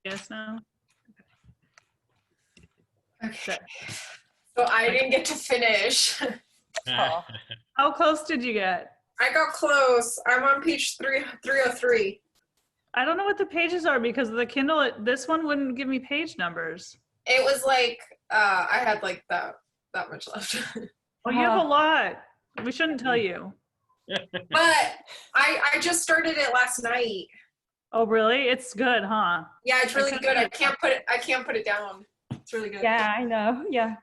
Yes, no? Okay. So I didn't get to finish. Oh. How close did you get? I got close. I'm on page 303. I don't know what the pages are because the Kindle, this one wouldn't give me page numbers. It was like, I had like that much left. Oh, you have a lot. We shouldn't tell you. But I just started it last night. Oh, really? It's good, huh? Yeah, it's really good. I can't put it down. It's really good. Yeah, I know. Yeah.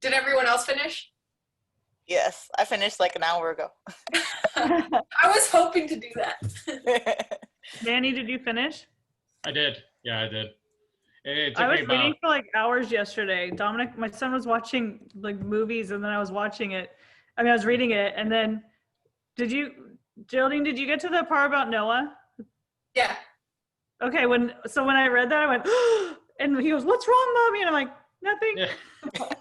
Did everyone else finish? Yes, I finished like an hour ago. I was hoping to do that. Manny, did you finish? I did. Yeah, I did. It took I was me about, reading for like hours yesterday. Dominic, my son was watching like movies and then I was watching it. I mean, I was reading it and then Geraldine, did you get to the part about Noah? Yeah. Okay, when I read that, I went, and he goes, "What's wrong, Mommy?" And I'm like, "Nothing." yeah.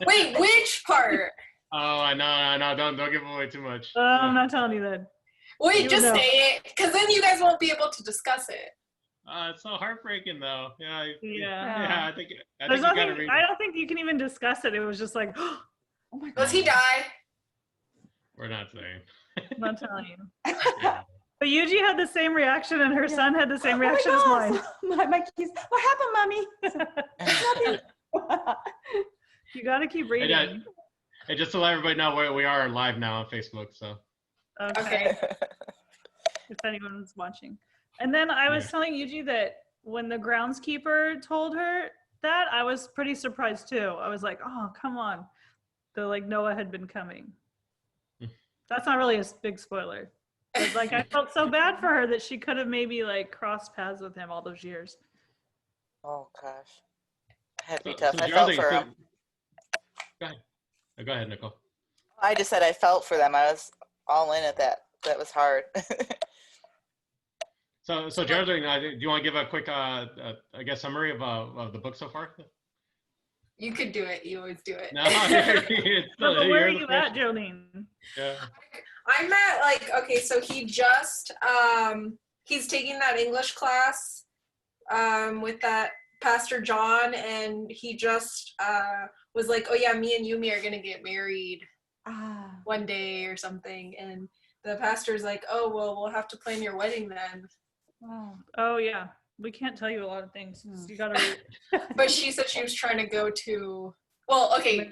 Wait, which part? Oh, I know. Don't give away too much. I'm not telling you that. Wait, You just know. say it, because then you guys won't be able to discuss it. It's so heartbreaking though. Yeah. Yeah. I think There's you gotta nothing. read I it. don't think you can even discuss it. It was just like, "Oh my God." Does he die? We're not saying. I'm not telling you. Yeah. But Yuji had the same reaction, and her son had the same Oh my reaction as mine. God. My keys. What happened, Mommy? Nothing. You got to keep reading. And just to let everybody know, we are live now on Facebook. So. Okay. If anyone's watching. And then I was Yeah. telling Yuji that when the groundskeeper told her that, I was pretty surprised too. I was like, "Oh, come on." Noah had been coming. That's not really a big spoiler. But like, I felt so bad for her that she could have maybe like crossed paths with him all those years. Oh gosh, had to be So tough. I felt Geraldine, for him. Go ahead. Go ahead, Nicole. I just said I felt for them. I was all in at that. That was hard. So Geraldine, do you want to give a quick, I guess, summary of the book so far? You could do it. You always do it. No. But where You're are the you first- at, Geraldine? Yeah. I'm at like, okay, so he just, he's taking that English class with that Pastor John, and he just was like, oh yeah, me and Yumi are gonna get married one day or something. And the pastor's like, oh, well, we'll have to plan your wedding then. Wow. Oh yeah, we can't tell you a lot of things. You gotta read. But she said she was trying to go to, well, okay,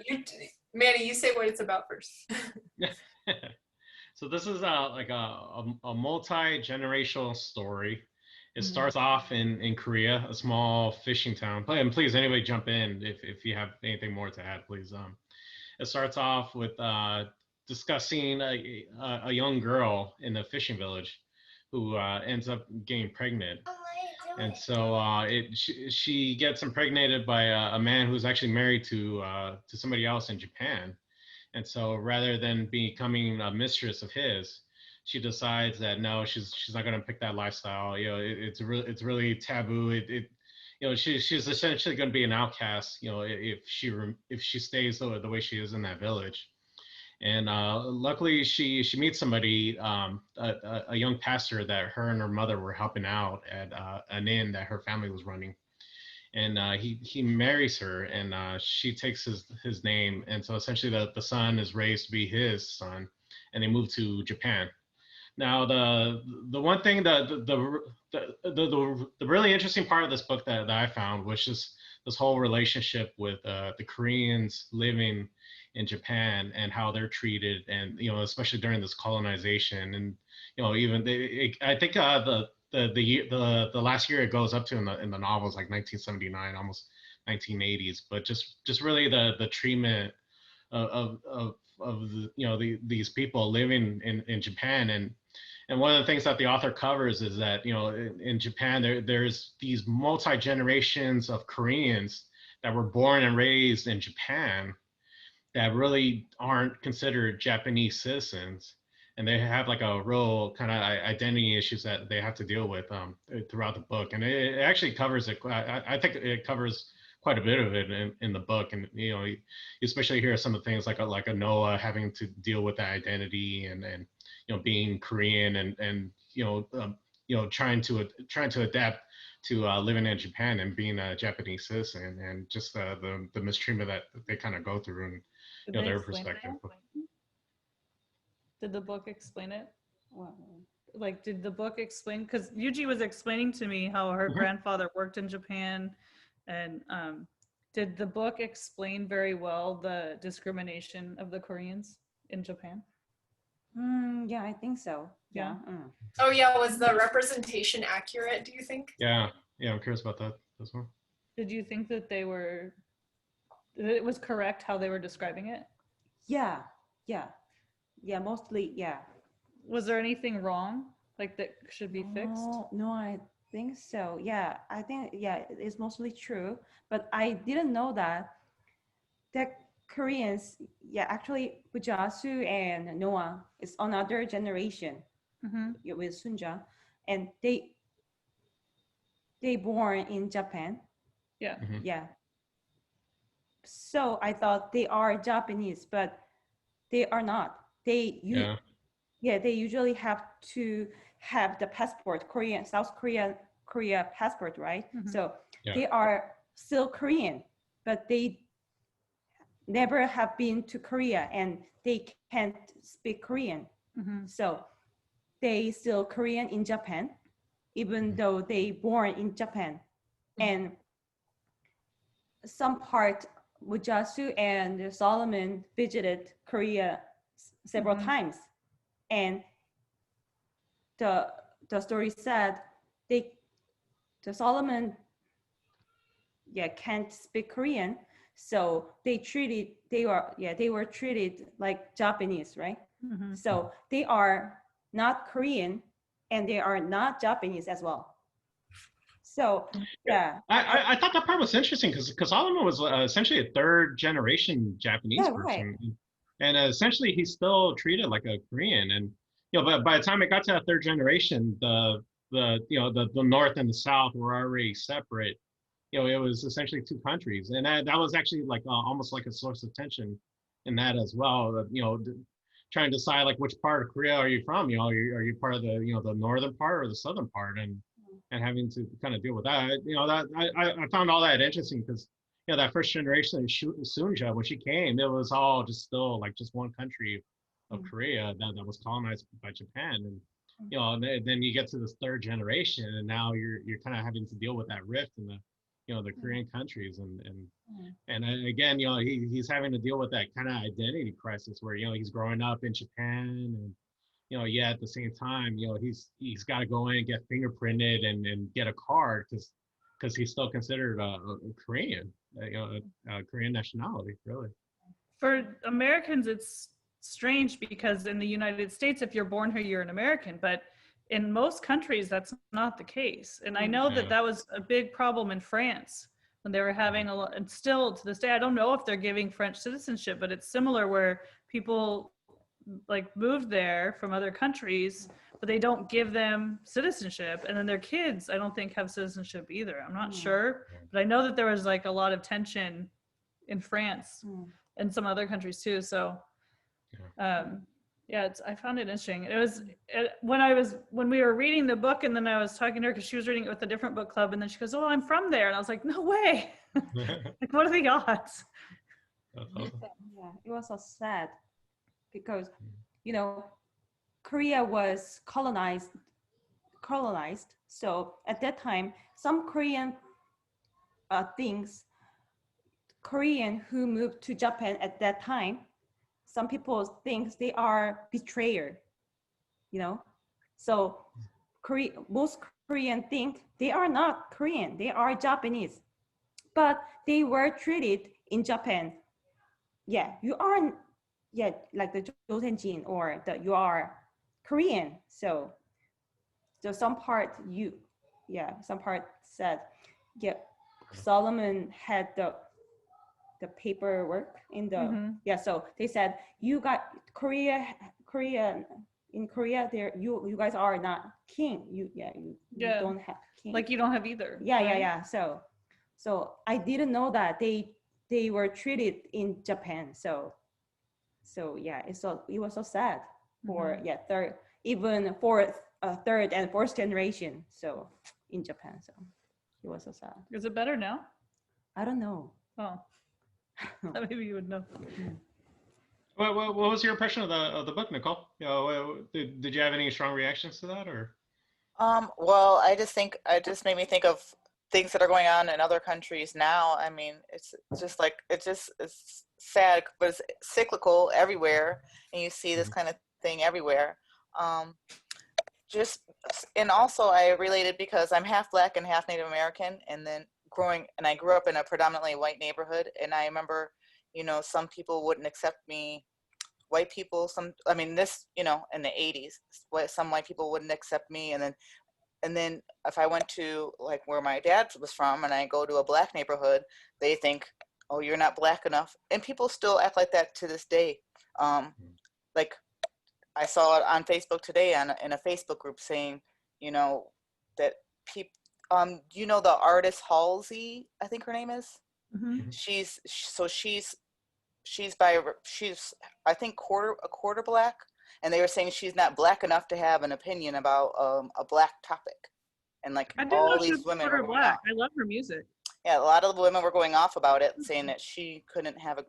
Manny, you say what it's about first. So this is like a multi-generational story. It starts off in Korea, a small fishing town. And please, anybody jump in if you have anything more to add, please. It starts off with discussing a young girl in a fishing village who ends up getting pregnant. And so she gets impregnated by a man who's actually married to somebody else in Japan. And so rather than becoming a mistress of his, she decides that no, she's not going to pick that lifestyle. You know, it's really taboo. She's essentially going to be an outcast. You know, if she stays the way she is in that village. And luckily, she meets somebody, a young pastor that her and her mother were helping out at an inn that her family was running. And he marries her, and she takes his name. And so essentially, the son is raised to be his son, and they move to Japan. Now, the one thing the really interesting part of this book that I found was just this whole relationship with the Koreans living in Japan and how they're treated, and especially during this colonization, and even I think the last year it goes up to in the novel is like 1979, almost 1980s, but just really the treatment of these people living in Japan. And one of the things that the author covers is that in Japan there's these multi-generations of Koreans that were born and raised in Japan that really aren't considered Japanese citizens, and they have like a real kind of identity issues that they have to deal with throughout the book. And it actually covers it. I think it covers quite a bit of it in the book. And you especially hear some of the things like a Noah having to deal with that identity and being Korean and trying to adapt to living in Japan and being a Japanese citizen, and just the mistreatment that they kind of go through, and Did they their explain perspective. it? Did the book explain it? Well, Like, did the book explain? Because Yuji was explaining to me how her grandfather worked in Japan, and did the book explain very well the discrimination of the Koreans in Japan? yeah, I think so. Yeah. Oh yeah, was the representation accurate, do you think? Yeah, I'm curious about that as well. Did you think that that it was correct how they were describing it? Yeah, mostly, yeah. Was there anything wrong, like that should be fixed? No, I think so. Yeah, I think, yeah, it's mostly true. But I didn't know that Koreans, yeah, actually, Bujasu and Noah is another generation with Sunja, and they born in Japan. Yeah. Yeah. So I thought they are Japanese, but they are not. They usually have to have the passport, South Korea passport, right? So they are still Korean, but they never have been to Korea and they can't speak Korean. So they still Korean in Japan, even though they born in Japan. And some part, Mujasu and Solomon visited Korea several times. And the story said the Solomon can't speak Korean, so they were treated like Japanese, right? So they are not Korean and they are not Japanese as well. So I thought that part was interesting because Solomon was essentially a third generation Japanese person, and essentially he's still treated like a Korean. And but by the time it got to that third generation, the North and the South were already separate. It was essentially two countries, and that was actually like almost like a source of tension in that as well. Trying to decide like which part of Korea are you from? Are you part of the the northern part or the southern part, and having to kind of deal with that. I found all that interesting because that first generation of Sunja, when she came, it was all just still like just one country of Korea that was colonized by Japan, and and then you get to this third generation, and now you're kind of having to deal with that rift in the the Korean countries, and again he's having to deal with that kind of identity crisis where he's growing up in Japan, and at the same time, he's got to go in and get fingerprinted and get a card because he's still considered a Korean, a Korean nationality, really. For Americans, it's strange because in the United States, if you're born here, you're an American, but in most countries, that's not the case. And I know that was a big problem in France when they were having and still to this day, I don't know if they're giving French citizenship, but it's similar where people like moved there from other countries, but they don't give them citizenship, and then their kids I don't think have citizenship either. I'm not sure, but I know that there was like a lot of tension in France and some other countries too. So I found it interesting. It was when we were reading the book, and then I was talking to her because she was reading it with a different book club, and then she goes, "Oh, I'm from there," and I was like, "No way!" Like, what are the odds? Yeah, it was so sad because Korea was colonized. So at that time, some Korean Korean who moved to Japan at that time, some people think they are betrayer, So most Korean think they are not Korean, they are Japanese, but they were treated in Japan. Yeah, you are, like the Joseonjin, or you are Korean. So some part some part said, Solomon had the paperwork in the so they said you got Korea in Korea there you guys are not king, you don't have king, like you don't have either. So I didn't know that they were treated in Japan. So it was so sad for even fourth, third, and fourth generation. So in Japan, so it was so sad. Is it better now? I don't know. Oh, maybe you would know. What was your impression of the book, Nicole? You know, did you have any strong reactions to that, or? Well, I just think it just made me think of things that are going on in other countries now. I mean, it's sad, but it's cyclical everywhere, and you see this kind of thing everywhere. And also I related because I'm half Black and half Native American, and then I grew up in a predominantly white neighborhood, and I remember, you know, some people wouldn't accept me. White people, this, you know, in the 80s, some white people wouldn't accept me. And then if I went to like where my dad was from and I go to a Black neighborhood, they think, oh, you're not Black enough. And people still act like that to this day. Like I saw it on Facebook today in a Facebook group saying, you know, that people, you know, the artist Halsey, I think her name is. Mm-hmm. She's I think a quarter Black, and they were saying she's not Black enough to have an opinion about a Black topic, and like I didn't all know she these was women quarter were going Black. off. I love her music. Yeah, a lot of the women were going off about it, saying that she couldn't have a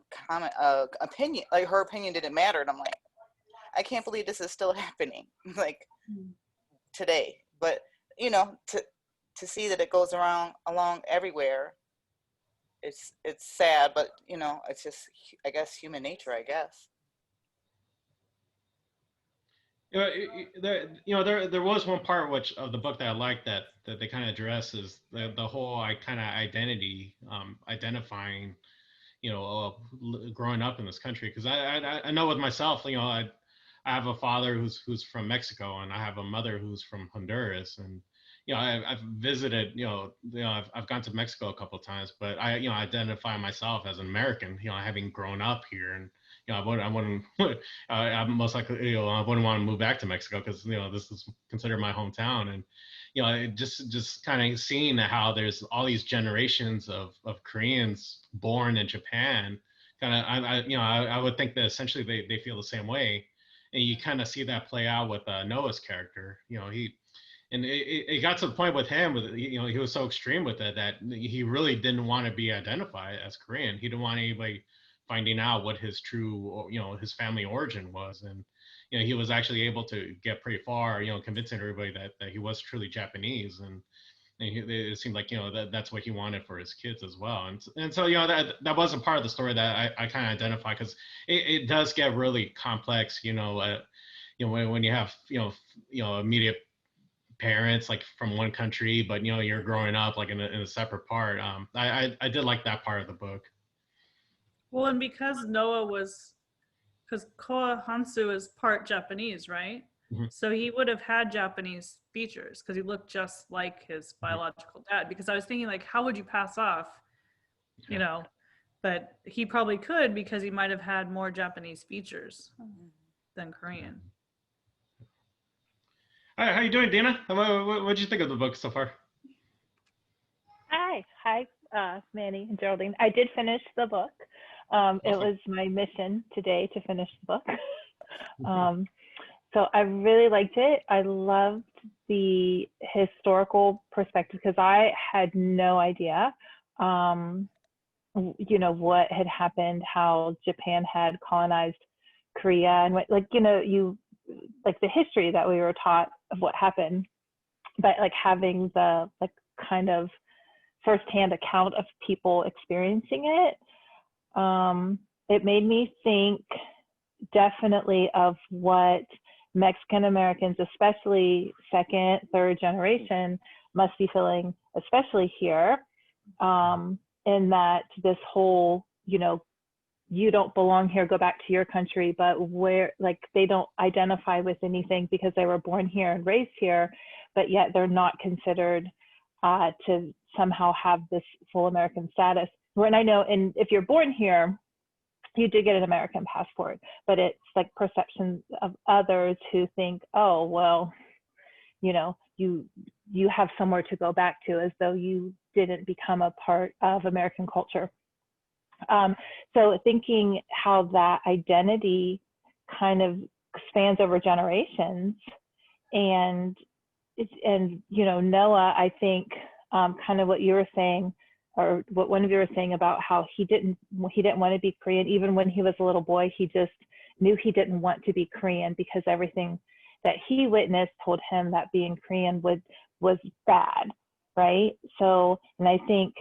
opinion, like her opinion didn't matter. And I'm like, I can't believe this is still happening, like today. But you know, to see that it goes along everywhere. It's sad, but you know, it's just, I guess, human nature, I guess. There was one part of the book that I liked that they kind of address is the whole kind of identity, identifying, you know, growing up in this country. Because I know with myself, you know, I have a father who's from Mexico, and I have a mother who's from Honduras, and you know, I've visited, you know, I've gone to Mexico a couple of times, but I, you know, identify myself as an American, you know, having grown up here, and you know, I'm most likely, you know, I wouldn't want to move back to Mexico because, you know, this is considered my hometown, and you know, just kind of seeing how there's all these generations of Koreans born in Japan, I would think that essentially they feel the same way, and you kind of see that play out with Noah's character, you know, And it got to the point with him, you know, he was so extreme with it that he really didn't want to be identified as Korean. He didn't want anybody finding out what his true, you know, his family origin was. And, you know, he was actually able to get pretty far, you know, convincing everybody that he was truly Japanese. And it seemed like, you know, that's what he wanted for his kids as well. And so, you know, that wasn't part of the story that I kind of identify, because it does get really complex, you know, when you have, you know, immediate parents like from one country, but you know, you're growing up like in a separate part. I did like that part of the book. Well, and because Koa Hansu is part Japanese, right? Mm-hmm. So he would have had Japanese features because he looked just like his biological dad. Because I was thinking, like, how would you pass off, you know? But he probably could, because he might have had more Japanese features than Korean. Hi, how you doing, Dina? What'd you think of the book so far? Hi, Manny and Geraldine. I did finish the book. Awesome. It was my mission today to finish the book. So I really liked it. I loved the historical perspective, because I had no idea, you know, what had happened, how Japan had colonized Korea, and what, like, you know, like the history that we were taught of what happened, but like having the like kind of firsthand account of people experiencing it, it made me think definitely of what Mexican Americans, especially second, third generation, must be feeling, especially here, in that this whole, you know, you don't belong here, go back to your country, but where, like, they don't identify with anything because they were born here and raised here, but yet they're not considered to somehow have this full American status. When I know, and if you're born here, you do get an American passport, but it's like perceptions of others who think, oh, well, you know, you have somewhere to go back to, as though you didn't become a part of American culture. So thinking how that identity kind of spans over generations, and Noah, I think kind of what you were saying, or what one of you were saying about how he didn't want to be Korean. Even when he was a little boy, he just knew he didn't want to be Korean because everything that he witnessed told him that being Korean was bad, right? So, and I think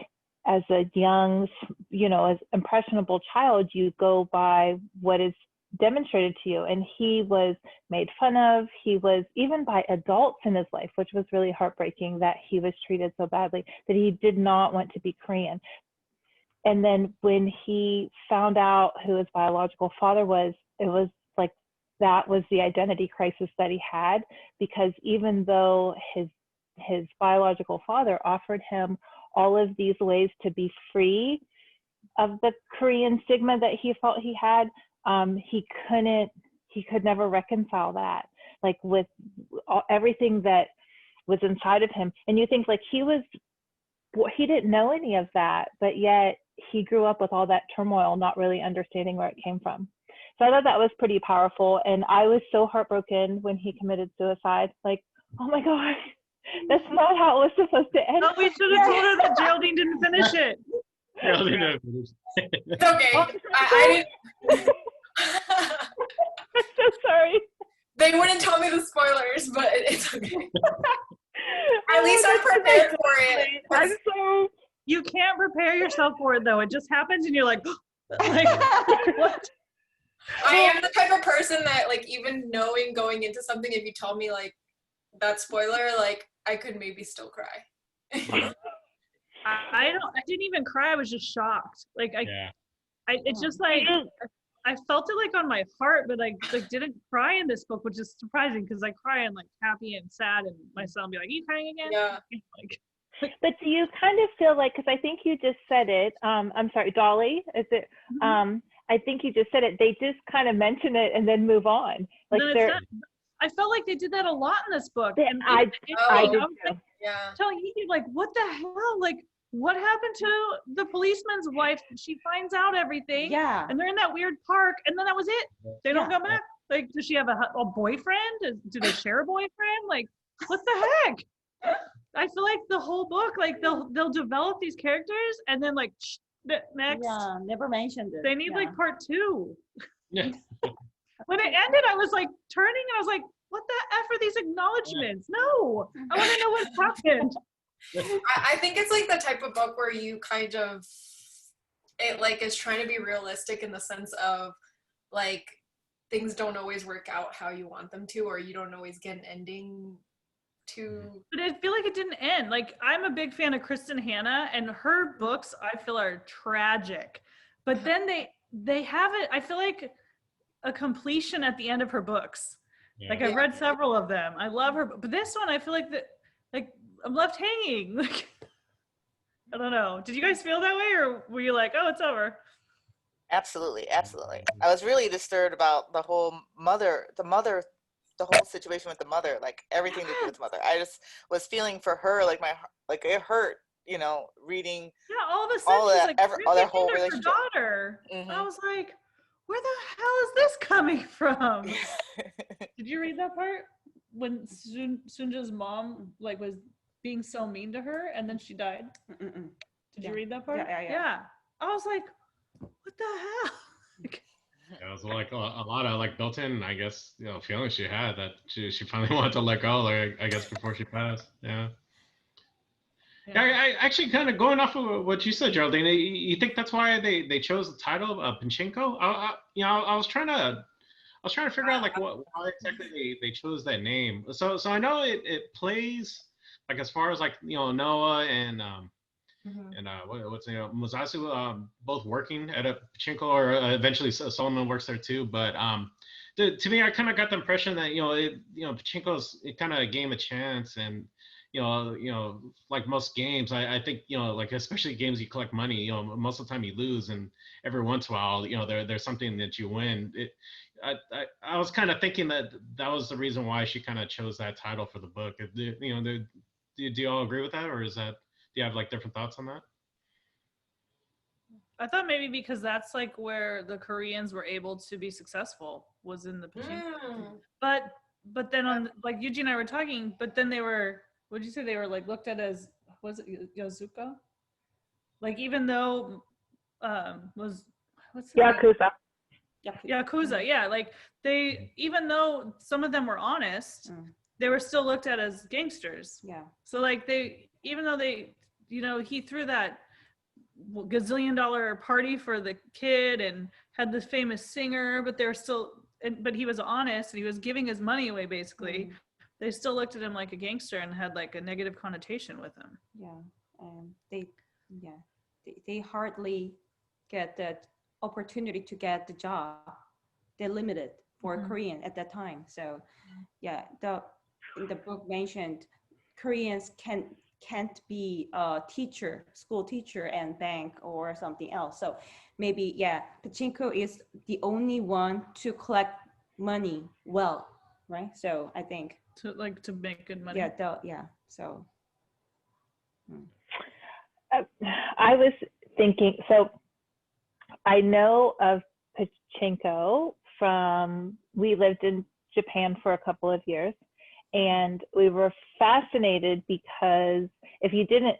as a young, as impressionable child, you go by what is demonstrated to you. And he was made fun of. He was, even by adults in his life, which was really heartbreaking, that he was treated so badly, that he did not want to be Korean. And then when he found out who his biological father was, it was like, that was the identity crisis that he had, because even though his biological father offered him all of these ways to be free of the Korean stigma that he felt he had, he could never reconcile that, like, with everything that was inside of him. And you think, like, he didn't know any of that, but yet he grew up with all that turmoil, not really understanding where it came from. So I thought that was pretty powerful. And I was so heartbroken when he committed suicide. Like, oh my gosh, that's not how it was supposed to end. Oh, we should have told her that Geraldine didn't finish it. Geraldine didn't finish. It's okay. I didn't. I'm so sorry. They wouldn't tell me the spoilers, but it's okay. At least I'm prepared for it. I'm so. You can't prepare yourself for it though. It just happens and you're like, what? I am the type of person that, like, even knowing going into something, if you tell me like that spoiler, like, I could maybe still cry. I didn't even cry. I was just shocked. Like it's just like, I felt it like on my heart, but I like didn't cry in this book, which is surprising because I cry in like happy and sad, and my son will be like, "Are you crying again?" Yeah. But do you kind of feel like, because I think you just said it, I'm sorry, Dolly, is it? Mm-hmm. I think you just said it. They just kind of mention it and then move on. Like, I felt like they did that a lot in this book. And I did too. Like, yeah. Telling you, like, what the hell? Like, what happened to the policeman's wife? She finds out everything. Yeah. And they're in that weird park, and then that was it. They don't come back. Like, does she have a boyfriend? Do they share a boyfriend? Like, what the heck? I feel like the whole book, like, they'll develop these characters, and then like next. Yeah, never mentioned it. They need like part 2. Yeah. When it ended, I was like turning and I was like, what the F are these acknowledgements? No, I want to know what happened. I think it's like the type of book where you kind of, it like is trying to be realistic in the sense of, like, things don't always work out how you want them to, or you don't always get an ending to. But I feel like it didn't end. Like, I'm a big fan of Kristen Hanna, and her books I feel are tragic, but then they have it, I feel like, a completion at the end of her books. Like, I've read several of them. I love her, but this one I feel like I'm left hanging. Like, I don't know. Did you guys feel that way, or were you like, oh, it's over? Absolutely. I was really disturbed about the whole situation with the mother, like everything to do with the mother. I just was feeling for her, like it hurt, reading. Yeah, all of a sudden she's like, their whole relationship. Her daughter. Mm-hmm. I was like, where the hell is this coming from? Did you read that part when Sunja's mom like was being so mean to her and then she died? Mm-mm. Did you read that part? Yeah. I was like, what the hell? Yeah, it was like a lot of like built-in, I guess, feelings she had that she finally wanted to let go, like, I guess, before she passed. Yeah. I actually, kind of going off of what you said, Geraldine, you think that's why they chose the title of Pachinko? I was trying to figure out like why exactly they chose that name. So I know it plays like, as far as like Noah and and what's Musasu both working at a Pachinko, or eventually Solomon works there too. But to me, I kind of got the impression that Pachinko's kind of game of chance, and like most games, I think like, especially games you collect money, most of the time you lose, and every once in a while there's something that you win. I was kind of thinking that was the reason why she kind of chose that title for the book. Do you all agree with that, or do you have like different thoughts on that? I thought maybe because that's like where the Koreans were able to be successful, was in the Pachinko. but then on like Eugene and I were talking, but then they were, what'd you say, they were like looked at as, was it Yazuka? Like even though was what's the name? Yakuza. Yakuza, yeah, like they, even though some of them were honest, they were still looked at as gangsters. Yeah. So like they, even though they, you know, he threw that gazillion-dollar party for the kid and had this famous singer, but they were still, but he was honest and he was giving his money away basically. They still looked at him like a gangster and had like a negative connotation with him. Yeah. They hardly get that opportunity to get the job. They're limited for Korean at that time. So yeah, in the book mentioned Koreans can't be a teacher, school teacher and bank or something else. So maybe, yeah, Pachinko is the only one to collect money well, right? So I think to make good money. Yeah. So I was thinking, so I know of Pachinko from, we lived in Japan for a couple of years, and we were fascinated because if you didn't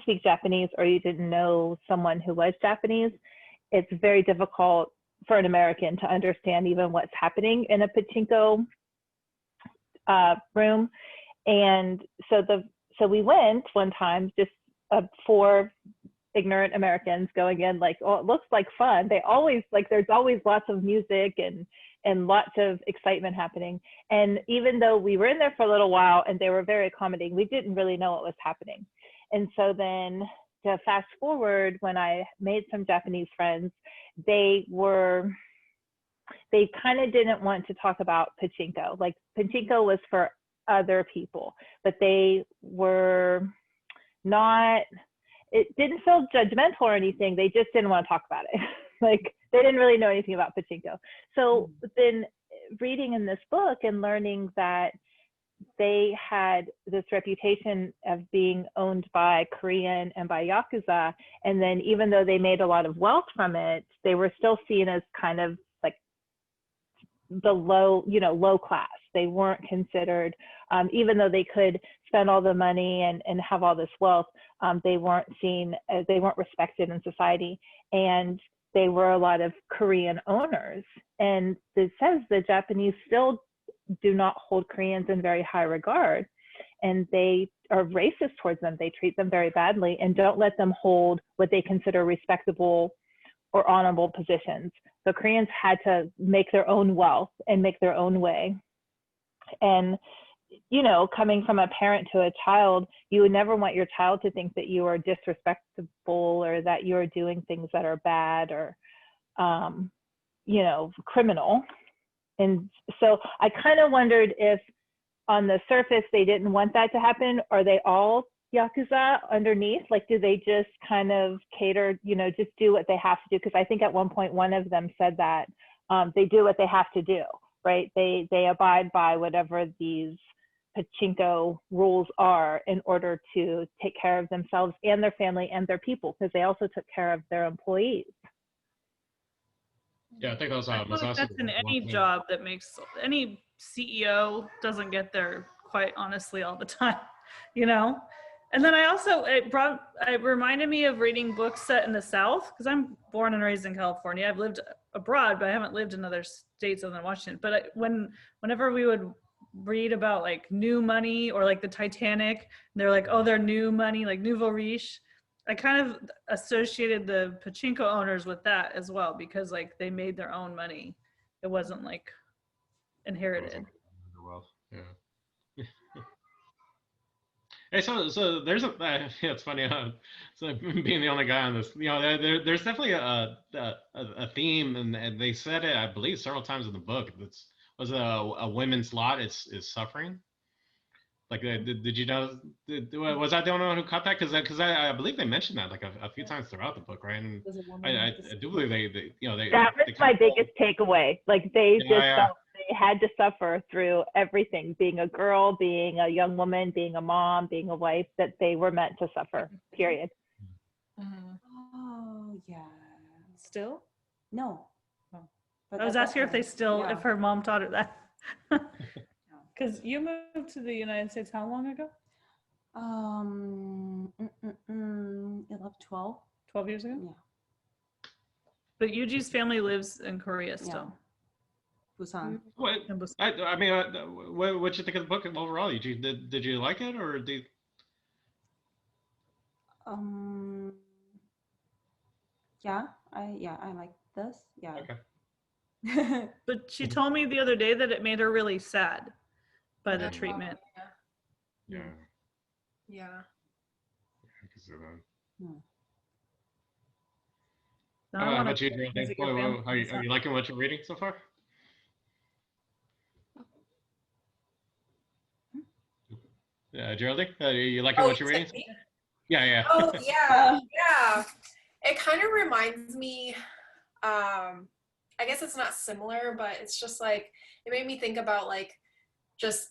speak Japanese or you didn't know someone who was Japanese, it's very difficult for an American to understand even what's happening in a Pachinko room. And so we went one time, just 4 ignorant Americans going in like, oh, it looks like fun. They always like, there's always lots of music and lots of excitement happening. And even though we were in there for a little while and they were very accommodating, we didn't really know what was happening. And so then to fast forward, when I made some Japanese friends, they kind of didn't want to talk about Pachinko. Like Pachinko was for other people, but they were not, it didn't feel judgmental or anything. They just didn't want to talk about it. Like they didn't really know anything about Pachinko. So then reading in this book and learning that they had this reputation of being owned by Korean and by Yakuza, and then even though they made a lot of wealth from it, they were still seen as kind of like the low class. They weren't considered, even though they could spend all the money and have all this wealth, they weren't seen as, they weren't respected in society. And they were a lot of Korean owners. And it says the Japanese still do not hold Koreans in very high regard. And they are racist towards them. They treat them very badly and don't let them hold what they consider respectable or honorable positions. So Koreans had to make their own wealth and make their own way. And, you know, coming from a parent to a child, you would never want your child to think that you are disrespectful or that you are doing things that are bad or, you know, criminal. And so I kind of wondered if on the surface they didn't want that to happen. Are they all Yakuza underneath? Like, do they just kind of cater, you know, just do what they have to do? Because I think at one point one of them said that they do what they have to do, right? They abide by whatever these Pachinko rules are in order to take care of themselves and their family and their people, because they also took care of their employees. Yeah, I think that was I feel like that's in any job that makes, any CEO doesn't get there quite honestly all the time, you know? And then I also, it reminded me of reading books set in the South, because I'm born and raised in California. I've lived abroad, but I haven't lived in other states other than Washington. But whenever we would read about like new money or like the Titanic, they're like, oh, they're new money, like nouveau riche. I kind of associated the Pachinko owners with that as well, because like they made their own money. It wasn't like inherited. Yeah. Hey, so there's a yeah, it's funny. So being the only guy on this, you know, there's definitely a theme, and they said it, I believe, several times in the book. That's was a women's lot is suffering. Like, did you know? Was I the only one who caught that? Because I believe they mentioned that like a few times throughout the book, right? And I do believe they you know they. That was my biggest takeaway. Like they Yeah. felt they had to suffer through everything, being a girl, being a young woman, being a mom, being a wife, that they were meant to suffer, period. Oh, yeah. Still? No. I was asking her if they still, yeah. if her mom taught her that. Because you moved to the United States how long ago? 12. 12 years ago? Yeah. But Yuji's family lives in Korea still. Busan. What? In Busan. I mean, what you think of the book overall? Did you like it, or did? Yeah, I like this. Yeah. Okay. But she told me the other day that it made her really sad by the Yeah. treatment. Yeah. Yeah. I can see that. So I How wanna about you, Geraldine? visit your family Are you liking what you're reading so far? Yeah, Geraldine, you liking what you're reading? Me? Yeah, yeah. Oh yeah, yeah. It kind of reminds me. I guess it's not similar, but it's just like it made me think about like just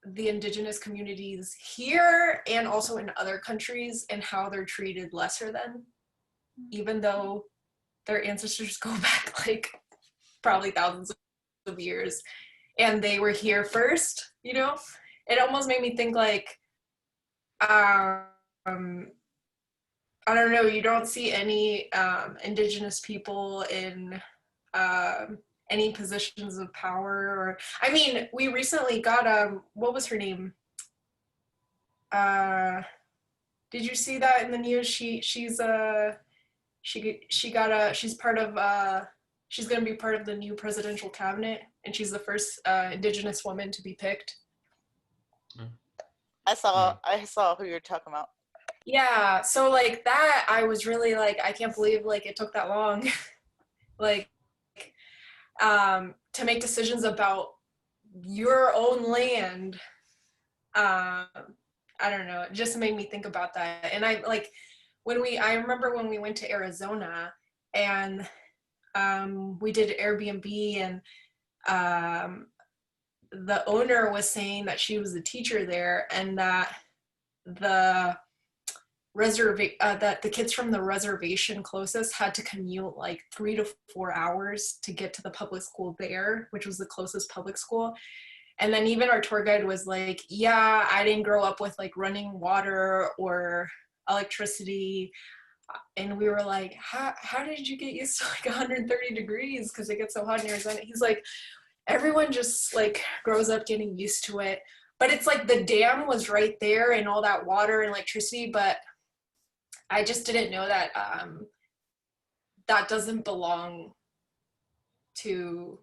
the indigenous communities here and also in other countries and how they're treated lesser than, even though their ancestors go back like probably thousands of years and they were here first, you know? It almost made me think like, I don't know, you don't see any indigenous people in any positions of power, or I mean, we recently got what was her name? Did you see that in the news? She's part of she's gonna be part of the new presidential cabinet, and she's the first indigenous woman to be picked. I saw who you're talking about. Yeah, so like that, I was really like, I can't believe like it took that long, like to make decisions about your own land. I don't know, it just made me think about that. And I remember when we went to Arizona and we did Airbnb, and the owner was saying that she was a teacher there, and that the kids from the reservation closest had to commute like 3 to 4 hours to get to the public school there, which was the closest public school. And then even our tour guide was like, yeah, I didn't grow up with like running water or electricity. And we were like, how did you get used to like 130 degrees? Because it gets so hot in Arizona. He's like, everyone just like grows up getting used to it. But it's like the dam was right there and all that water and electricity, but I just didn't know that that doesn't belong to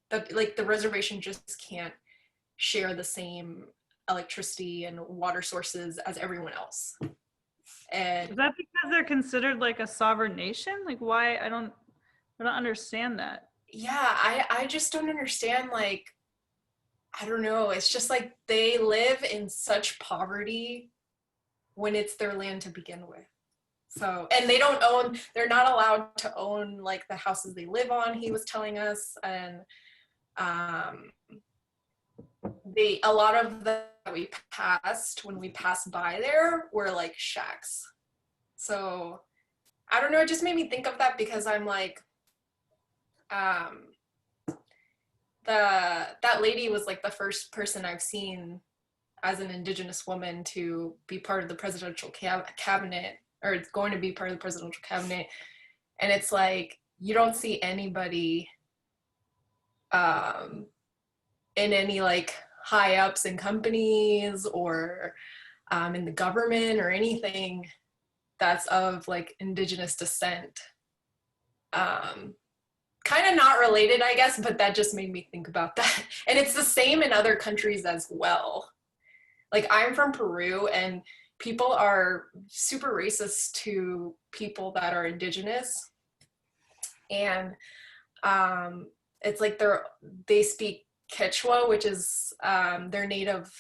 the reservation just can't share the same electricity and water sources as everyone else. And Is that because they're considered like a sovereign nation? Like why? I don't understand that. yeah, I just don't understand, like, I don't know, it's just like they live in such poverty when it's their land to begin with. So, and they're not allowed to own like the houses they live on, he was telling us. And a lot of the we passed when we passed by there were like shacks. So I don't know, it just made me think of that because I'm like, that lady was like the first person I've seen as an indigenous woman to be part of the presidential cabinet, or it's going to be part of the presidential cabinet. And it's like, you don't see anybody in any like high ups in companies or in the government or anything that's of like indigenous descent. Kind of not related, I guess, but that just made me think about that. And it's the same in other countries as well. Like, I'm from Peru, and people are super racist to people that are indigenous. And it's like they speak Quechua, which is their native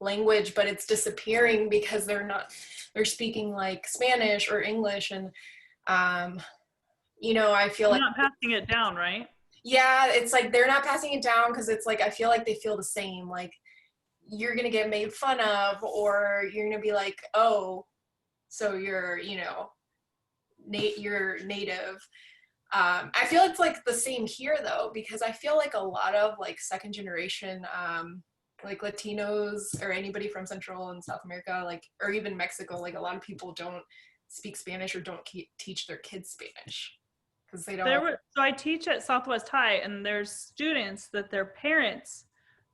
language, but it's disappearing because they're speaking like Spanish or English. And you know, I feel They're like not passing it down, right? yeah, it's like they're not passing it down because it's like I feel like they feel the same. Like, you're gonna get made fun of, or you're gonna be like, oh, so you're, you know, you're native. I feel it's like the same here though, because I feel like a lot of like second generation like Latinos or anybody from Central and South America, like, or even Mexico, like a lot of people don't speak Spanish or don't teach their kids Spanish because they don't. So I teach at Southwest High, and there's students that their parents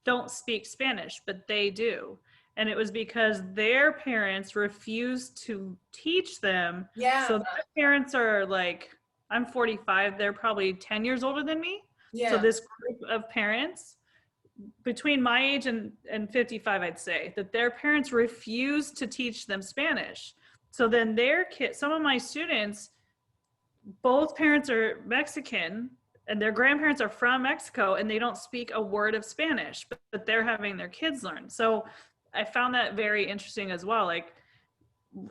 don't speak Spanish, but they do. And it was because their parents refused to teach them. Yeah. So their parents are like, I'm 45, they're probably 10 years older than me. Yeah. So this group of parents between my age and 55, I'd say, that their parents refused to teach them Spanish. So then their kids, some of my students, both parents are Mexican and their grandparents are from Mexico, and they don't speak a word of Spanish, but they're having their kids learn. So I found that very interesting as well. Like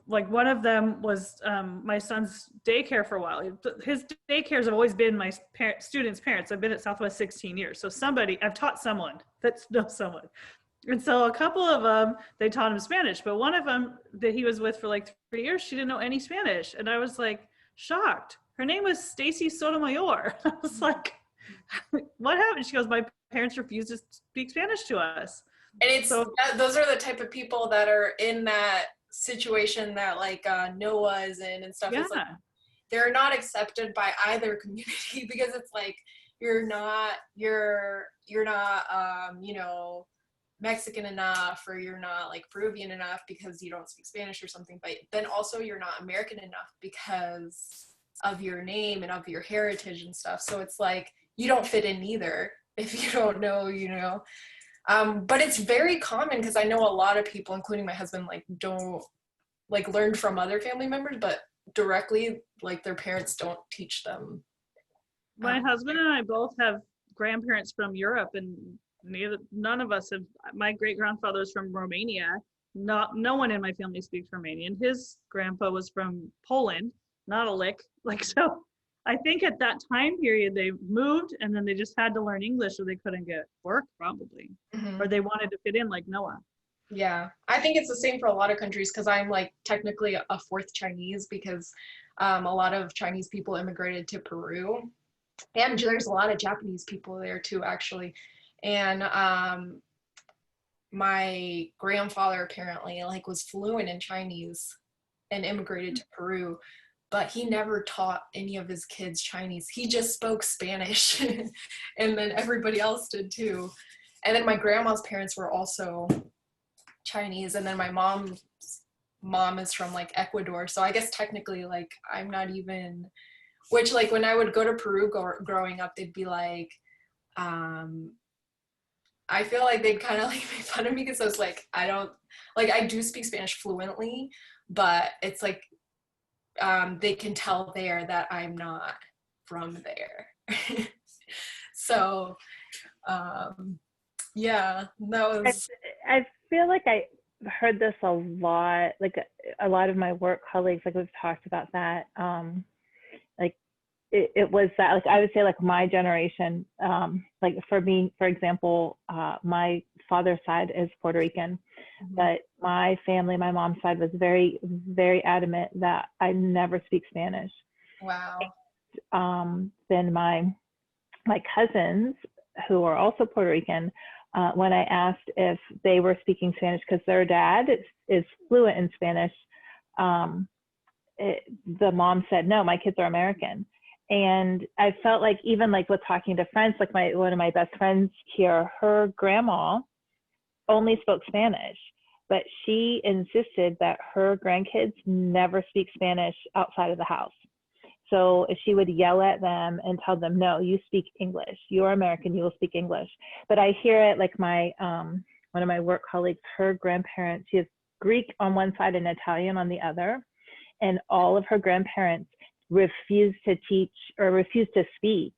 one of them was my son's daycare for a while. His daycares have always been my students' parents. I've been at Southwest 16 years. So I've taught someone that knows someone. And so a couple of them, they taught him Spanish, but one of them that he was with for like 3 years, she didn't know any Spanish. And I was like shocked. Her name was Stacy Sotomayor. I was like, what happened? She goes, my parents refused to speak Spanish to us. And it's those are the type of people that are in that situation that like Noah is in and stuff. Yeah. It's like, they're not accepted by either community because it's like you're not you know, Mexican enough, or you're not like Peruvian enough because you don't speak Spanish or something, but then also you're not American enough because of your name and of your heritage and stuff. So it's like you don't fit in either if you don't know, you know. But it's very common because I know a lot of people, including my husband, like don't like learn from other family members, but directly like their parents don't teach them. My husband and I both have grandparents from Europe, and none of us have. My great grandfather is from Romania. No one in my family speaks Romanian. His grandpa was from Poland, not a lick. Like, so I think at that time period they moved, and then they just had to learn English, or they couldn't get work probably, or they wanted to fit in like Noah. Yeah, I think it's the same for a lot of countries because I'm like technically a fourth Chinese because a lot of Chinese people immigrated to Peru, and there's a lot of Japanese people there too, actually. And my grandfather apparently like was fluent in Chinese and immigrated to Peru, but he never taught any of his kids Chinese. He just spoke Spanish, and then everybody else did too. And then my grandma's parents were also Chinese, and then my mom's mom is from like Ecuador. So I guess technically like I'm not even, which like when I would go to Peru growing up, they'd be like, I feel like they'd kind of like make fun of me because I was like, I do speak Spanish fluently, but it's like, they can tell there that I'm not from there. So, yeah, that was. I feel like I heard this a lot, like a lot of my work colleagues, like we've talked about that. Like it was that, like I would say like my generation, like for me, for example, my father's side is Puerto Rican, but my family, my mom's side was very, very adamant that I never speak Spanish. Wow. Then my cousins, who are also Puerto Rican, when I asked if they were speaking Spanish, because their dad is fluent in Spanish, the mom said, no, my kids are American. And I felt like even like with talking to friends, like one of my best friends here, her grandma only spoke Spanish, but she insisted that her grandkids never speak Spanish outside of the house. So she would yell at them and tell them, no, you speak English. You're American, you will speak English. But I hear it like my, one of my work colleagues, her grandparents, she has Greek on one side and Italian on the other. And all of her grandparents refused to teach or refused to speak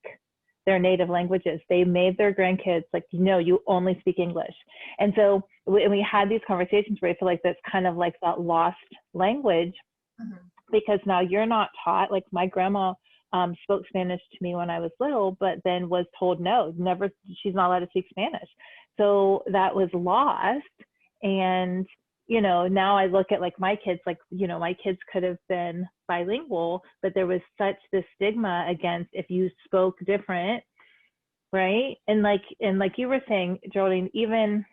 their native languages. They made their grandkids like, no, you only speak English. And so we had these conversations where I feel like that's kind of like that lost language, because now you're not taught. Like my grandma spoke Spanish to me when I was little, but then was told, no, never, she's not allowed to speak Spanish. So that was lost. And you know, now I look at like my kids, like, you know, my kids could have been bilingual, but there was such this stigma against if you spoke different, right? And like you were saying, Geraldine, even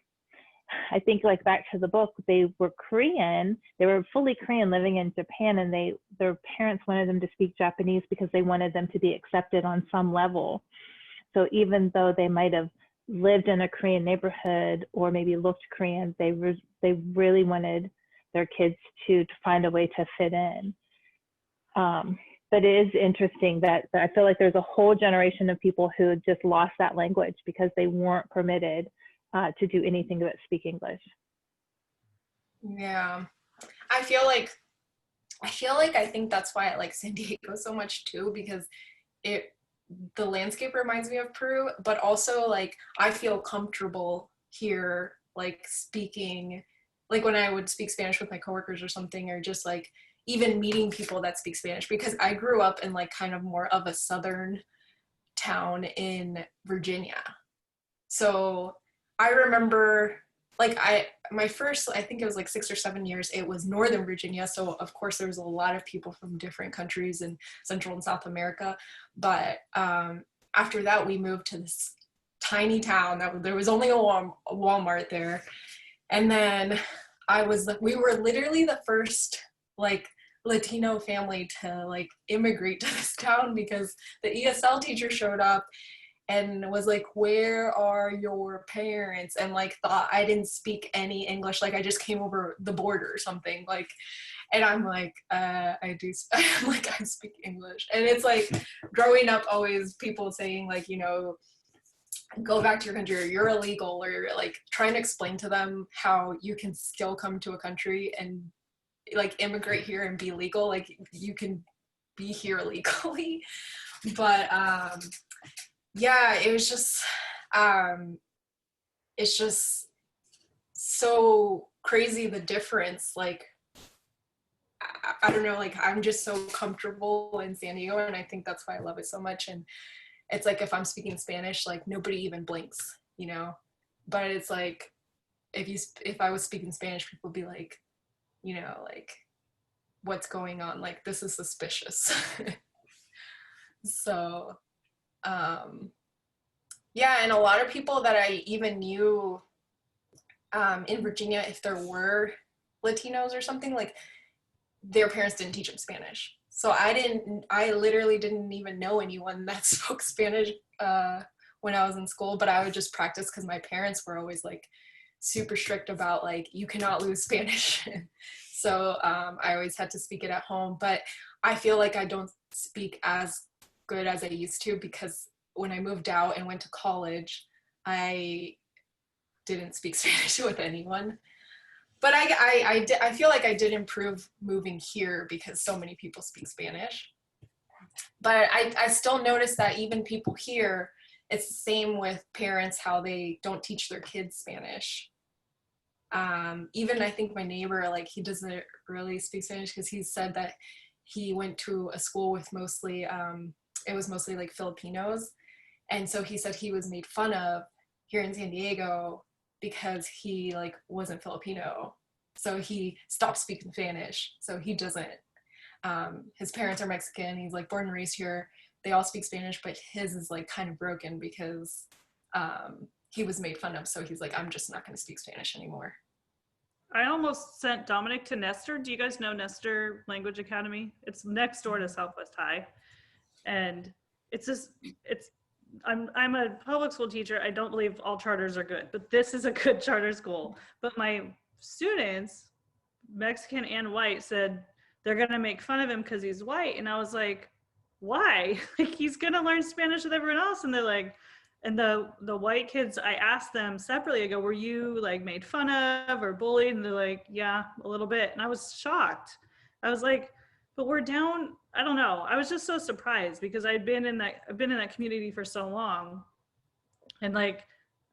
I think like back to the book, they were Korean, they were fully Korean living in Japan, and their parents wanted them to speak Japanese because they wanted them to be accepted on some level. So even though they might have lived in a Korean neighborhood or maybe looked Korean, they really wanted their kids to find a way to fit in. But it is interesting that I feel like there's a whole generation of people who just lost that language because they weren't permitted to do anything but speak English. Yeah, I think that's why I like San Diego so much too, because the landscape reminds me of Peru, but also like I feel comfortable here, like speaking, like when I would speak Spanish with my coworkers or something, or just like even meeting people that speak Spanish, because I grew up in like kind of more of a southern town in Virginia. So I remember like my first, I think it was like 6 or 7 years, it was Northern Virginia. So of course there was a lot of people from different countries in Central and South America. But after that, we moved to this tiny town that there was only a Walmart there. And then we were literally the first like Latino family to like immigrate to this town, because the ESL teacher showed up and was like, where are your parents? And like thought I didn't speak any English, like I just came over the border or something, like, and I'm like, I speak English. And it's like growing up always people saying like, you know, go back to your country or you're illegal, or like trying to explain to them how you can still come to a country and like immigrate here and be legal, like you can be here legally. But yeah, it was just it's just so crazy the difference. Like I don't know, like I'm just so comfortable in San Diego, and I think that's why I love it so much. And it's like if I'm speaking Spanish, like nobody even blinks, you know. But it's like if I was speaking Spanish, people would be like, you know, like what's going on, like this is suspicious. So yeah, and a lot of people that I even knew in Virginia, if there were Latinos or something, like their parents didn't teach them Spanish. So I literally didn't even know anyone that spoke Spanish when I was in school, but I would just practice because my parents were always like super strict about like, you cannot lose Spanish. So I always had to speak it at home, but I feel like I don't speak as good as I used to, because when I moved out and went to college, I didn't speak Spanish with anyone. But I feel like I did improve moving here because so many people speak Spanish. But I still notice that even people here, it's the same with parents, how they don't teach their kids Spanish. Even I think my neighbor, like he doesn't really speak Spanish because he said that he went to a school with mostly, it was mostly like Filipinos. And so he said he was made fun of here in San Diego because he like wasn't Filipino. So he stopped speaking Spanish. So he doesn't, his parents are Mexican. He's like born and raised here. They all speak Spanish, but his is like kind of broken because he was made fun of. So he's like, I'm just not going to speak Spanish anymore. I almost sent Dominic to Nestor. Do you guys know Nestor Language Academy? It's next door to Southwest High. And I'm a public school teacher. I don't believe all charters are good, but this is a good charter school. But my students, Mexican and white, said they're going to make fun of him because he's white. And I was like, why? Like, he's going to learn Spanish with everyone else. And they're like, and the white kids, I asked them separately, I go, were you like made fun of or bullied? And they're like, yeah, a little bit. And I was shocked. I was like, but we're down, I don't know. I was just so surprised because I've been in that community for so long. And like,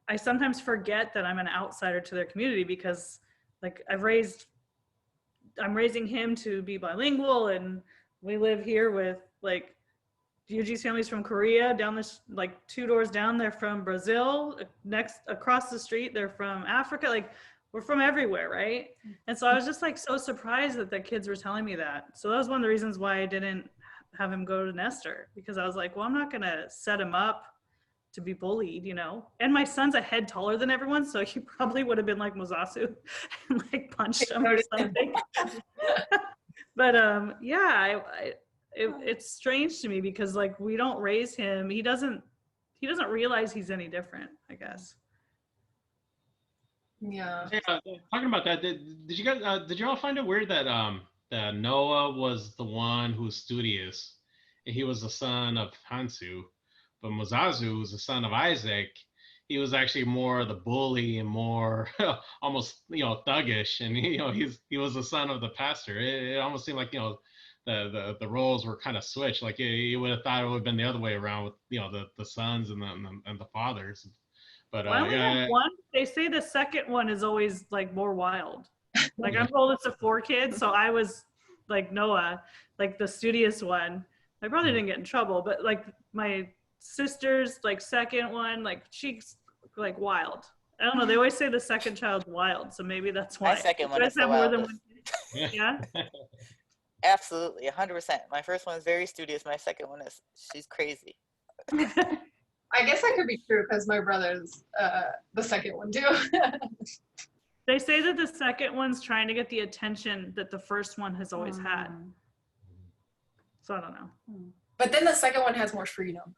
I sometimes forget that I'm an outsider to their community because like I'm raising him to be bilingual, and we live here with like Yuji's family's from Korea, down this, like 2 doors down, they're from Brazil, next across the street, they're from Africa. Like we're from everywhere, right? And so I was just like so surprised that the kids were telling me that. So that was one of the reasons why I didn't have him go to Nestor, because I was like, well, I'm not gonna set him up to be bullied, you know? And my son's a head taller than everyone, so he probably would have been like Mozasu and like punched him or something. But yeah, it's strange to me because like we don't raise him. He doesn't realize he's any different, I guess. Yeah. Talking about that, did you guys did you all find it weird that that Noah was the one who was studious, and he was the son of Hansu, but Mozazu was the son of Isaac. He was actually more the bully and more almost thuggish, and he was the son of the pastor. It almost seemed like the roles were kind of switched. Like you would have thought it would have been the other way around with the sons and the fathers. But I only have one. They say the second one is always like more wild. Like I'm oldest of 4 kids, so I was like Noah, like the studious one. I probably didn't get in trouble, but like my sister's like second one, like she's like wild. I don't know. They always say the second child's wild, so maybe that's why. My second one You is guys the have more than wildest. one kid? Yeah. Absolutely, 100%. My first one is very studious. My second one she's crazy. I guess that could be true because my brother's the second one too. They say that the second one's trying to get the attention that the first one has always had. So I don't know. But then the second one has more freedom.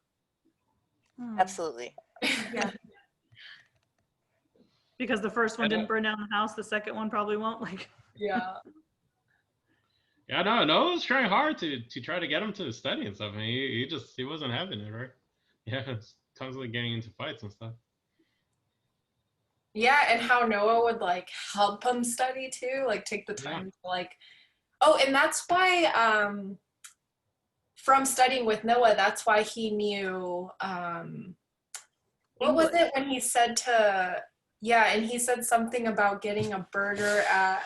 Absolutely. Yeah. Because the first one didn't burn down the house, the second one probably won't. Like. Yeah. Yeah, no, Noah was trying hard to try to get him to study and stuff, and he wasn't having it, right? Yeah, it's constantly getting into fights and stuff. Yeah, and how Noah would like help him study too, like take the time to like. Oh, and that's why from studying with Noah, that's why he knew what was it when he said to and he said something about getting a burger at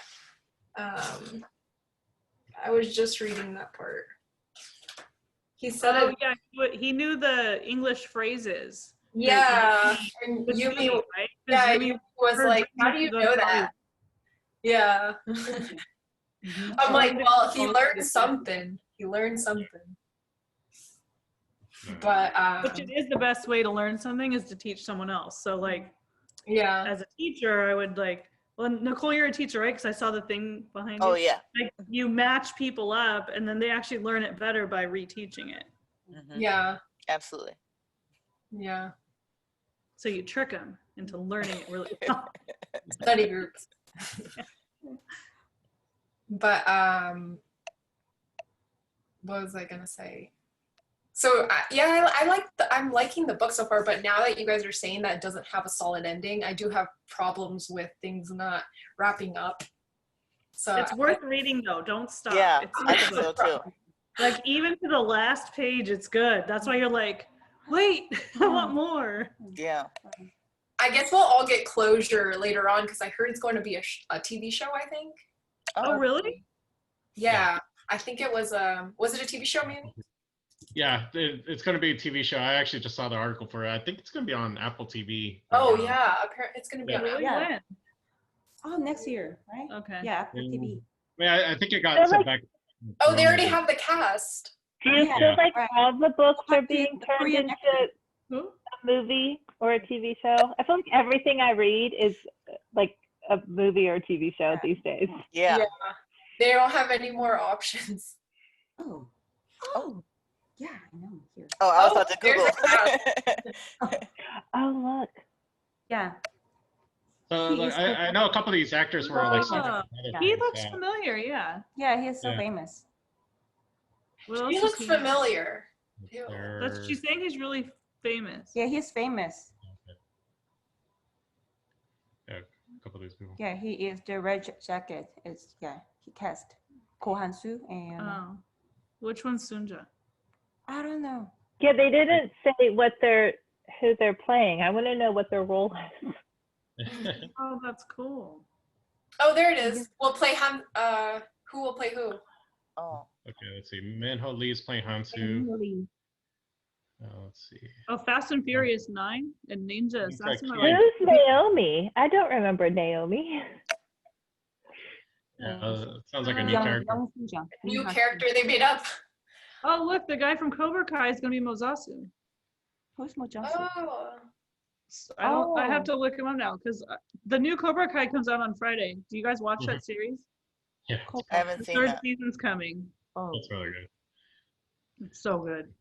I was just reading that part. He said he knew the English phrases. Yeah, and Yumi, right? yeah, Yumi was like, how do you know that? Yeah. I'm like, well, he learned something. He learned something. But which it is the best way to learn something is to teach someone else. So like, as a teacher, I would like, well, Nicole, you're a teacher, right? Because I saw the thing behind you. Oh yeah. Like you match people up, and then they actually learn it better by reteaching it. Yeah. Absolutely. Yeah. So you trick them into learning it really well. Study groups. But what was I gonna say? So I'm liking the book so far, but now that you guys are saying that it doesn't have a solid ending, I do have problems with things not wrapping up. So it's worth reading though. Don't stop. Yeah, it's I think so too. Like even to the last page, it's good. That's why you're like, wait, I want more. Yeah. I guess we'll all get closure later on because I heard it's going to be a TV show, I think. Oh, really? Yeah. I think it was it a TV show, Manny? Yeah, it's going to be a TV show. I actually just saw the article for it. I think it's going to be on Apple TV. Oh, yeah. It's going to be on Really? When? Oh, next year, right? Okay. Yeah, Apple TV. I mean, I think it got sent back. Oh, they already have the cast. Do you feel like all the books are being turned Korean into a movie or a TV show? I feel like everything I read is like a movie or a TV show these days. Yeah. They don't have any more options. Oh. Yeah, I know. Here. Oh, I was about to Google. Oh, look. Yeah. So I know a couple of these actors were like. He looks familiar. Yeah. Yeah, he's so famous. Well, He looks familiar. That's what she's saying. He's really famous. Yeah, he's famous. Yeah, a couple of these people. Yeah, he is. The red jacket is he cast Ko Han-soo and Which one's Sunja? I don't know. Yeah, they didn't say who they're playing. I want to know what their role is. Oh, that's cool. Oh, there it is. We'll play who will play who? Oh. Okay, let's see. Min Ho Lee is playing Hansu. Let's see. Oh, Fast and Furious 9 and Ninja Assassin. Yeah. Who's Naomi? I don't remember Naomi. Yeah, sounds like a new Young, character. young Fujian. New character they made up. Oh, look, the guy from Cobra Kai is going to be Mozasu. Who's Mojasu? Oh. I have to look him up now because the new Cobra Kai comes out on Friday. Do you guys watch that series? Yeah, I haven't The seen third that. season's coming. Oh, that's really good. It's so good.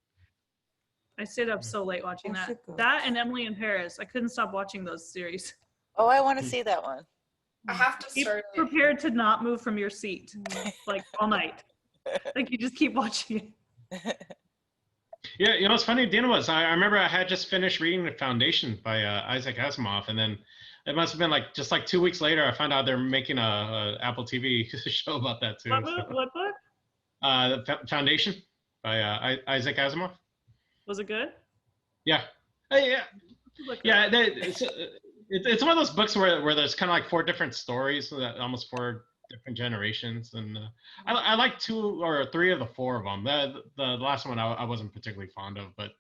I stayed up so late watching I that. should go. That and Emily in Paris. I couldn't stop watching those series. Oh, I want to see that one. I have to Be start it. prepared to not move from your seat like all night. Like you just keep watching it. Yeah, you know what's funny, Dina, was I remember I had just finished reading The Foundation by Isaac Asimov, and then it must have been like just like 2 weeks later I found out they're making a Apple TV show about that too. What So. book? What book? The Foundation by Isaac Asimov. Was it good? Yeah. Yeah. Look Yeah, it up. it's one of those books where there's kind of like 4 different stories, so that almost 4 different generations, and I like 2 or 3 of the 4 of them. The last one I wasn't particularly fond of, but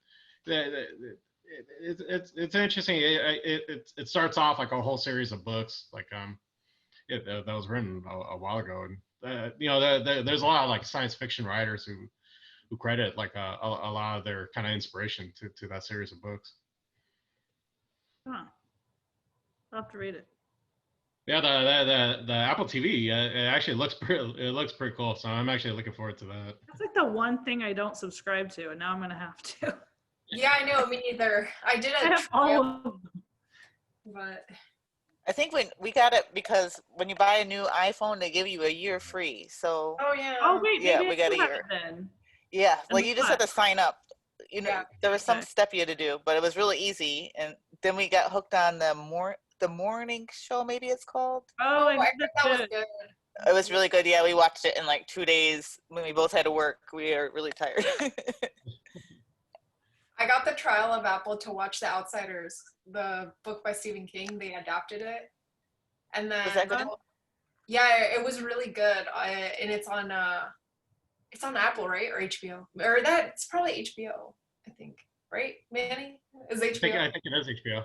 it's interesting. It starts off like a whole series of books, like that was written a while ago, and you know there's a lot of like science fiction writers who credit like a lot of their kind of inspiration to that series of books. Huh. I'll have to read it. Yeah, the Apple TV, it actually looks pretty cool. So I'm actually looking forward to that. That's like the one thing I don't subscribe to, and now I'm gonna have to. Yeah, I know, me neither. I did I a have all trial, of them. but I think when we got it because when you buy a new iPhone, they give you a year free. So oh yeah. Oh wait, Yeah, maybe we I got do a have year. it then. yeah, well, And you just had to what? sign up. You know, Yeah. there was some Okay. step you had to do, but it was really easy. And then we got hooked on the morning show, maybe it's called. Oh, I I heard heard that's that was good. good. It was really good. Yeah, we watched it in like 2 days when we both had to work. We are really tired. I got the trial of Apple to watch The Outsiders, the book by Stephen King. They adapted it, and then Was that good? yeah, it was really good. And it's on Apple, right, or HBO, or it's probably HBO, I think, right? Manny is I HBO. think it is HBO.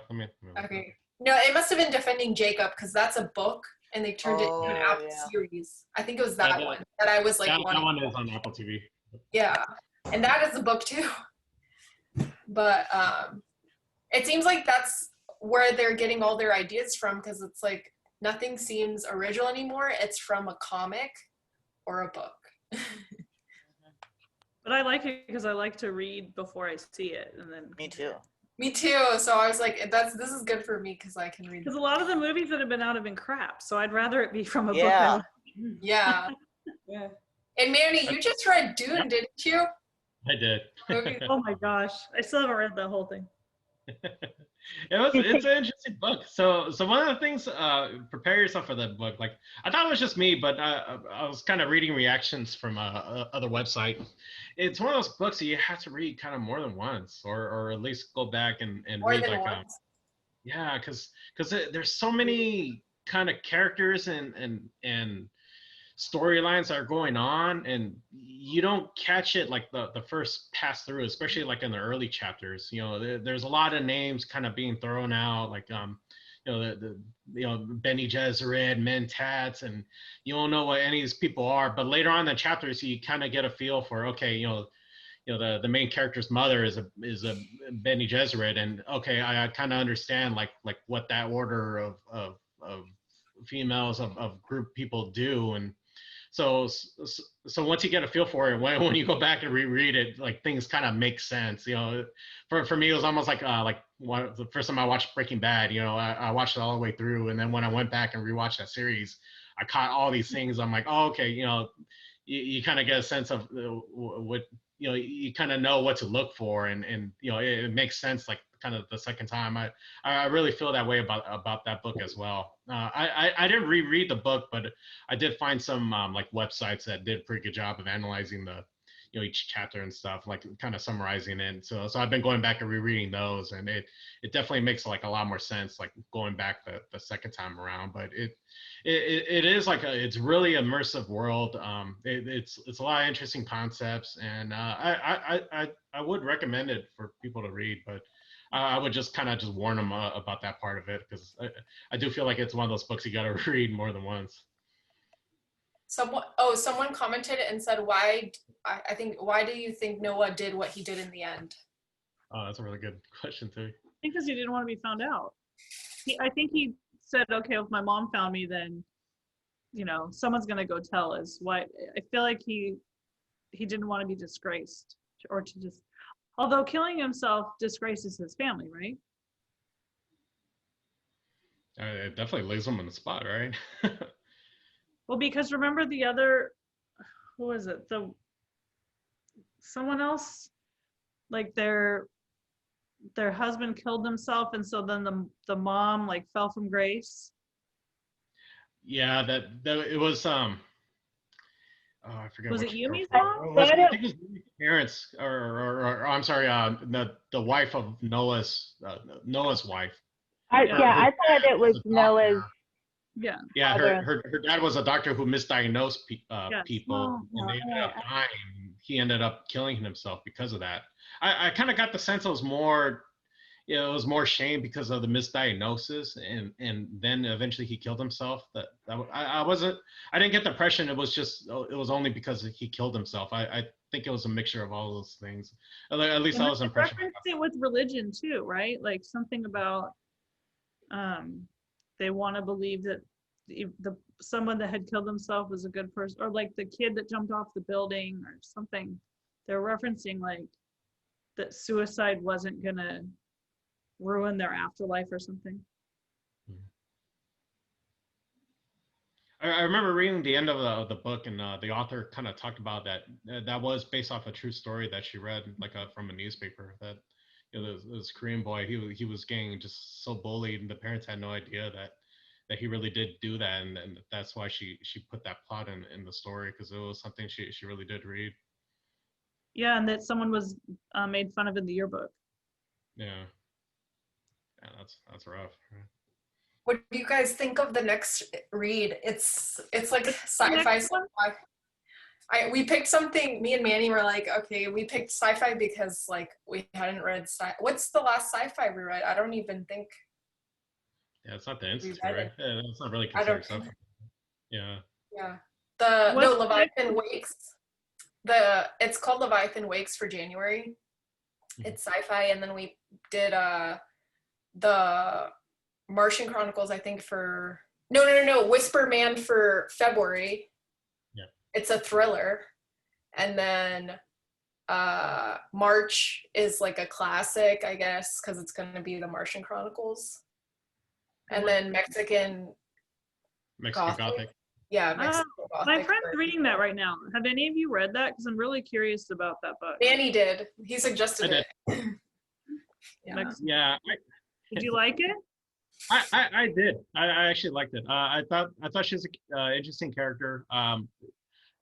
Okay, no, it must have been Defending Jacob because that's a book, and they turned it into an Oh, Apple yeah. series. I think it was Yeah, that one that I was like, That wanting. one is on Apple TV. Yeah, and that is the book too. But it seems like that's where they're getting all their ideas from because it's like nothing seems original anymore. It's from a comic or a book. But I like it because I like to read before I see it, and then. Me too. Me too. So I was like, this is good for me because I can read. Because a lot of the movies that have been out have been crap, so I'd rather it be from a book. Yeah. Yeah. Yeah. And Manny, you just read Dune, didn't you? I did. Okay. Oh my gosh, I still haven't read the whole thing. It's an interesting book. So one of the things, prepare yourself for that book. Like I thought it was just me, but I was kind of reading reactions from other website. It's one of those books that you have to read kind of more than once, or at least go back and More read than like once. yeah, because there's so many kind of characters and storylines that are going on, and you don't catch it like the first pass through, especially like in the early chapters. You know, there's a lot of names kind of being thrown out, like you know the Benny Gesserit, Mentats, and you don't know what any of these people are. But later on in the chapters, you kind of get a feel for okay, you know the main character's mother is a Benny Gesserit, and okay, I kind of understand like what that order of females of group people do, and so once you get a feel for it, when you go back and reread it, like things kind of make sense. You know, for me it was almost like the first time I watched Breaking Bad. You know, I watched it all the way through, and then when I went back and rewatched that series, I caught all these things. I'm like, oh, okay, you know, you kind of get a sense of what, you know, you kind of know what to look for, and you know it makes sense like kind of the second time. I really feel that way about that book as well. I didn't reread the book, but I did find some like websites that did a pretty good job of analyzing the each chapter and stuff, like kind of summarizing it. So I've been going back and rereading those, and it definitely makes like a lot more sense, like going back the second time around. But it is like it's really immersive world. It's a lot of interesting concepts, and I would recommend it for people to read, but I would just kind of just warn them about that part of it, because I do feel like it's one of those books you got to read more than once. Someone commented and said, why do you think Noah did what he did in the end? Oh, that's a really good question too. I think because he didn't want to be found out. I think he said, okay, if my mom found me, then, someone's going to go tell us. Why? I feel like he didn't want to be disgraced, or to just, although killing himself disgraces his family, right? It definitely lays him on the spot, right? Well, because remember the other, who was it? Someone else, like their husband killed himself, and so then the mom like fell from grace. Yeah, that it was oh, I forget. Was it which, Yumi's or, mom? I think it was Yumi's parents, or I'm sorry, the wife of Noah's wife. I thought it was Noah's. Yeah. Yeah, her dad was a doctor who misdiagnosed people, and they ended up dying. He ended up killing himself because of that. I kind of got the sense it was more, it was more shame because of the misdiagnosis, and then eventually he killed himself. I didn't get the impression it was only because he killed himself. I think it was a mixture of all those things. At least that was the impression. Reference it with religion too, right? Like something about they want to believe that someone that had killed himself was a good person, or like the kid that jumped off the building or something. They're referencing like that suicide wasn't gonna ruin their afterlife or something. I remember reading the end of the book, and the author kind of talked about that was based off a true story that she read, like from a newspaper, that this Korean boy, he was getting just so bullied, and the parents had no idea that he really did do that, and that's why she put that plot in the story, because it was something she really did read. Yeah, and that someone was made fun of in the yearbook. Yeah, that's rough. What do you guys think of the next read? It's like sci-fi. We picked something. Me and Manny were like, okay, we picked sci-fi because like we hadn't read what's the last sci-fi we read? I don't even think. Yeah, it's not the Institute, right? Yeah, it's not really considered sci-fi. Yeah. Yeah. Leviathan Wakes. It's called Leviathan Wakes for January. It's sci-fi, and then we did the Martian Chronicles, I think, for Whisper Man for February. Yeah. It's a thriller. And then March is like a classic, I guess, because it's going to be the Martian Chronicles. And then Mexican Gothic. Yeah, Mexican Gothic. My friend's reading that right now. Have any of you read that? Because I'm really curious about that book. Manny did. He suggested it. Yeah. Did you like it? I did. I actually liked it. I thought she was an interesting character. One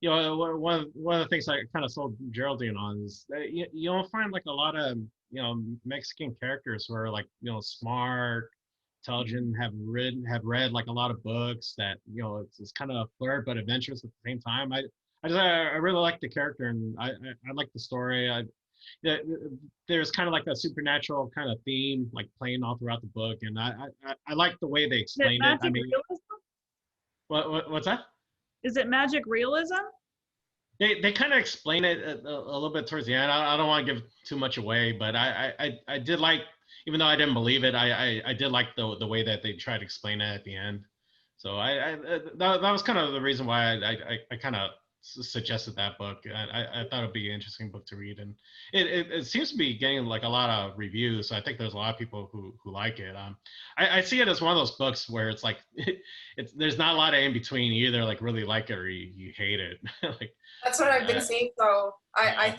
of the things I kind of sold Geraldine on is that you don't find like a lot of Mexican characters who are like smart, intelligent, have read like a lot of books that it's kind of flirt but adventurous at the same time. I really like the character, and I like the story. There's kind of like a supernatural kind of theme like playing all throughout the book, and I like the way they explain it. I mean, what's that? Is it magic realism? They kind of explain it a little bit towards the end. I don't want to give too much away, but I did like, even though I didn't believe it, I did like the way that they tried to explain it at the end. So that was kind of the reason why I kind of suggested that book. I thought it'd be an interesting book to read, and it seems to be getting like a lot of reviews. So I think there's a lot of people who like it. I see it as one of those books where it's like there's not a lot of in between. You either like really like it or you hate it. Like, that's what I've been seeing. So I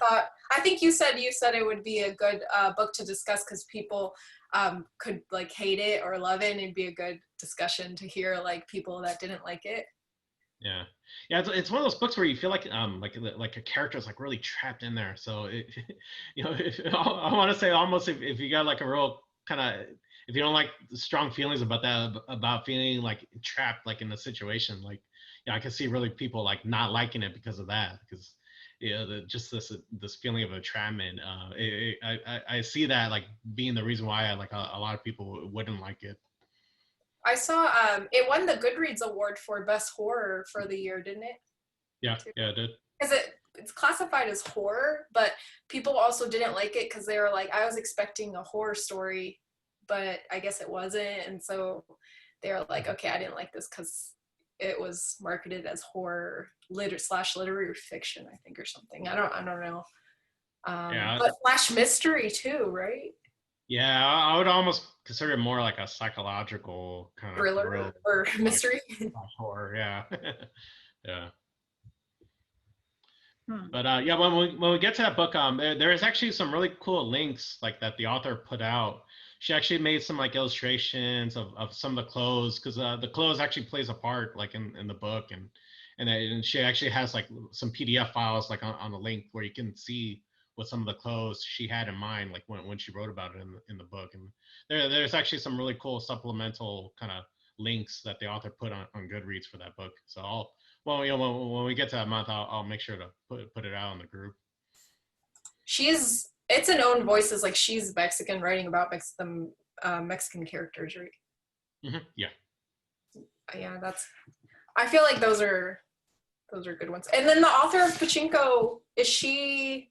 think you said it would be a good book to discuss because people could like hate it or love it, and it'd be a good discussion to hear like people that didn't like it. Yeah, yeah. It's one of those books where you feel like a character is like really trapped in there. So it, you know, I want to say almost if you got like a real kind of, if you don't like strong feelings about that, about feeling like trapped like in the situation, like I can see really people like not liking it because of that, because just this feeling of entrapment. I see that like being the reason why like a lot of people wouldn't like it. I saw it won the Goodreads award for best horror for the year, didn't it? Yeah, yeah, it did. Because it's classified as horror, but people also didn't like it because they were like, I was expecting a horror story, but I guess it wasn't, and so they were like, okay, I didn't like this because it was marketed as horror / literary fiction, I think, or something. I don't know. Yeah. But / mystery too, right? Yeah, I would almost consider it more like a psychological kind of Thriller or mystery. Horror, yeah. Yeah. Hmm. But yeah, when we get to that book, there is actually some really cool links like that the author put out. She actually made some like illustrations of some of the clothes, because the clothes actually plays a part like in the book, and she actually has like some PDF files like on the link where you can see what some of the clothes she had in mind, like when she wrote about it in the book. And there's actually some really cool supplemental kind of links that the author put on Goodreads for that book. So when we get to that month, I'll make sure to put it out in the group. It's a known voices, like she's Mexican, writing about Mexican characters, right? Mm-hmm. Yeah. Yeah, I feel like those are good ones. And then the author of Pachinko, is she